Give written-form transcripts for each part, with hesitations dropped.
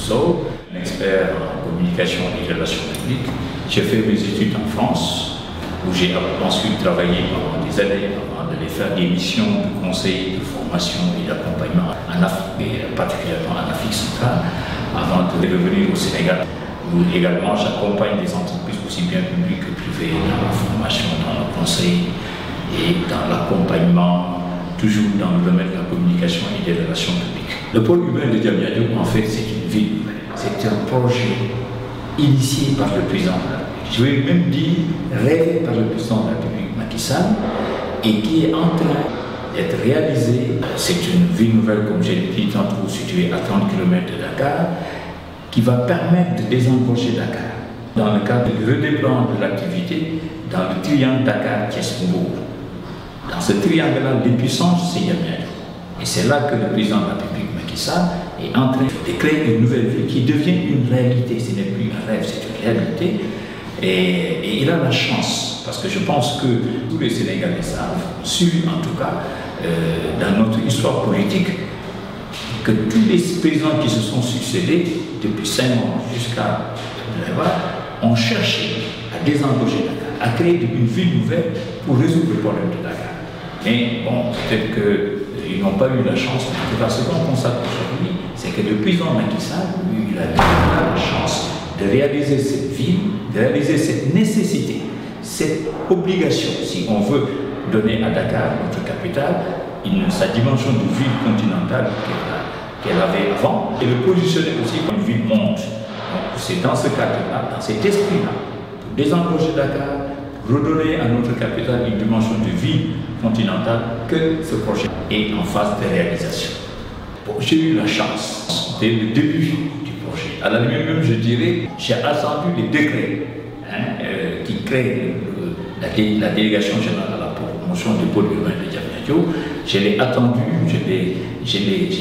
Sow, un expert en communication et relations publiques. J'ai fait mes études en France, où j'ai ensuite travaillé pendant des années avant d'aller faire des missions de conseil, de formation et d'accompagnement en Afrique, et particulièrement en Afrique centrale, avant de revenir au Sénégal, où également j'accompagne des entreprises aussi bien publiques que privées dans la formation, dans le conseil et dans l'accompagnement, toujours dans le domaine de la communication et des relations publiques. Le pôle urbain de Diamniadio, en fait, c'est une ville. C'est un projet initié par le président de la République. Je vais même dire rêvé par le président de la République, Macky Sall, et qui est en train d'être réalisé. C'est une ville nouvelle, comme j'ai dit tantôt, située à 30 km de Dakar, qui va permettre de désengorger Dakar dans le cadre du redéploiement de l'activité dans le triangle Dakar-Thiès-Mbourg. Dans ce triangle-là, l'impuissance, c'est Diamniadio. Et c'est là que le président de la République, Macky Sall, est en train de créer une nouvelle ville qui devient une réalité. Ce n'est plus un rêve, c'est une réalité. Et il a la chance, parce que je pense que tous les Sénégalais savent, su en tout cas, dans notre histoire politique, que tous les présidents qui se sont succédés, depuis Senghor jusqu'à Abdoulaye, ont cherché à désengorger Dakar, à créer une ville nouvelle pour résoudre le problème de Dakar. Mais bon, peut-être qu'ils n'ont pas eu la chance, mais en tout cas, ce qu'on constate aujourd'hui, c'est que le président Macky Sall, lui, il a la chance de réaliser cette ville, de réaliser cette nécessité, cette obligation, si on veut donner à Dakar, notre capitale, sa dimension de ville continentale qu'elle avait avant, et le positionner aussi comme une ville monde. Donc c'est dans ce cadre-là, dans cet esprit-là, pour désengorger Dakar, redonner à notre capitale une dimension de ville continentale, que ce projet est en phase de réalisation. Bon, j'ai eu la chance, dès le début du projet, à la limite même je dirais, j'ai attendu les décrets qui créent la délégation générale à la promotion du pôle urbain de Diamniadio. Je l'ai attendu, je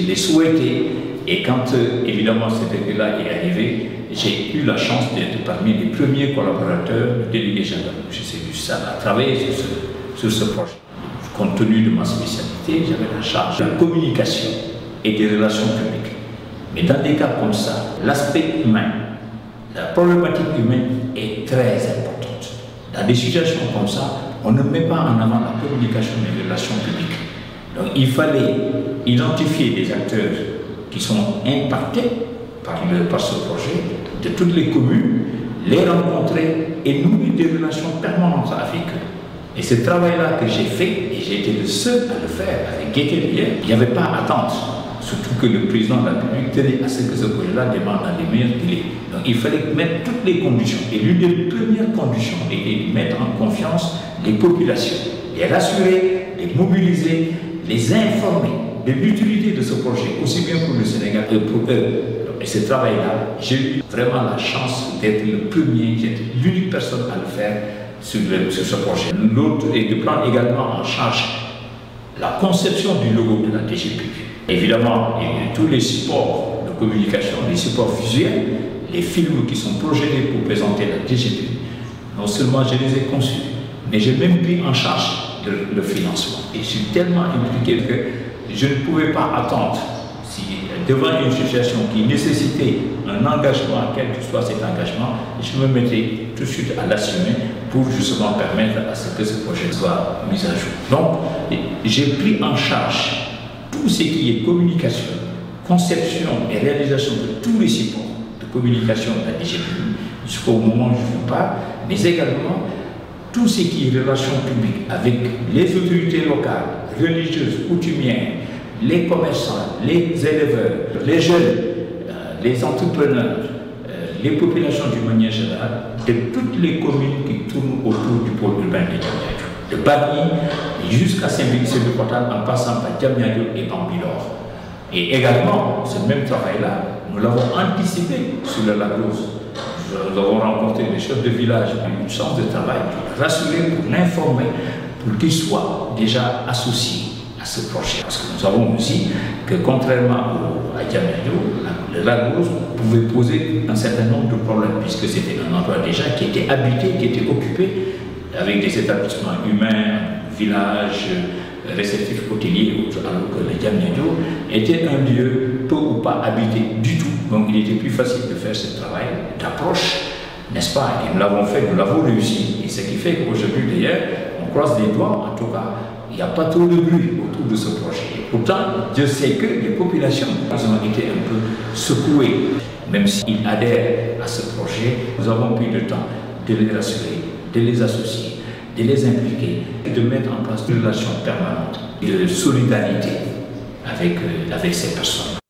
l'ai souhaité, et quand évidemment ce décret-là est arrivé, j'ai eu la chance d'être parmi les premiers collaborateurs du délégué général de ça à travailler sur ce projet. Compte tenu de ma spécialité, j'avais la charge de la communication et des relations publiques. Mais dans des cas comme ça, l'aspect humain, la problématique humaine est très importante. Dans des situations comme ça, on ne met pas en avant la communication et les relations publiques. Donc il fallait identifier des acteurs qui sont impactés par ce projet, de toutes les communes, les rencontrer et nouer des relations permanentes avec eux. Et ce travail-là que j'ai fait, et j'ai été le seul à le faire avec Guettel hier, il n'y avait pas à attendre. Surtout que le président de la République tenait à ce que ce projet-là démarre dans les meilleurs délais. Donc il fallait mettre toutes les conditions. Et l'une des premières conditions était de mettre en confiance les populations, les rassurer, les mobiliser, les informer de l'utilité de ce projet, aussi bien pour le Sénégal que pour eux. Et ce travail-là, j'ai eu vraiment la chance d'être le premier, j'étais l'unique personne à le faire sur ce projet. L'autre est de prendre également en charge la conception du logo de la DGP. Évidemment, tous les supports de communication, les supports visuels, les films qui sont projetés pour présenter la DGP, non seulement je les ai conçus, mais j'ai même pris en charge le financement. Et je suis tellement impliqué que je ne pouvais pas attendre. Si devant une situation qui nécessitait un engagement, quel que soit cet engagement, je me mettais tout de suite à l'assumer pour justement permettre à ce que ce projet soit mis à jour. Donc, j'ai pris en charge tout ce qui est communication, conception et réalisation de tous les supports de communication de la DGP jusqu'au moment où je vous parle, mais également tout ce qui est relations publiques avec les autorités locales, religieuses, coutumières, les commerçants, les éleveurs, les jeunes, les entrepreneurs, les populations d'une manière générale, de toutes les communes qui tournent autour du pôle urbain de Diamniadio. De Bargny jusqu'à Saint-Louis-sur-le-Cotal en passant par Diamniadio et Bambilor. Et également, ce même travail-là, nous l'avons anticipé sur le lac Rose. Nous avons rencontré les chefs de village, une chance de travail pour rassurer, pour l'informer, pour qu'ils soient déjà associés à ce projet. Parce que nous savons aussi que contrairement à Diamniadio, le lac Rose pouvait poser un certain nombre de problèmes, puisque c'était un endroit déjà qui était habité, qui était occupé, avec des établissements humains, villages, réceptif hôtelier, alors que le Diamniadio était un lieu peu ou pas habité du tout. Donc il était plus facile de faire ce travail d'approche, n'est-ce pas? Et nous l'avons fait, nous l'avons réussi. Et ce qui fait qu'aujourd'hui, d'ailleurs, on croise les doigts, en tout cas, il n'y a pas trop de bruit autour de ce projet. Et pourtant, je sais que les populations ont été un peu secouées. Même s'ils adhèrent à ce projet, nous avons pris le temps de les rassurer, de les associer, de les impliquer, et de mettre en place une relation permanente de solidarité avec ces personnes.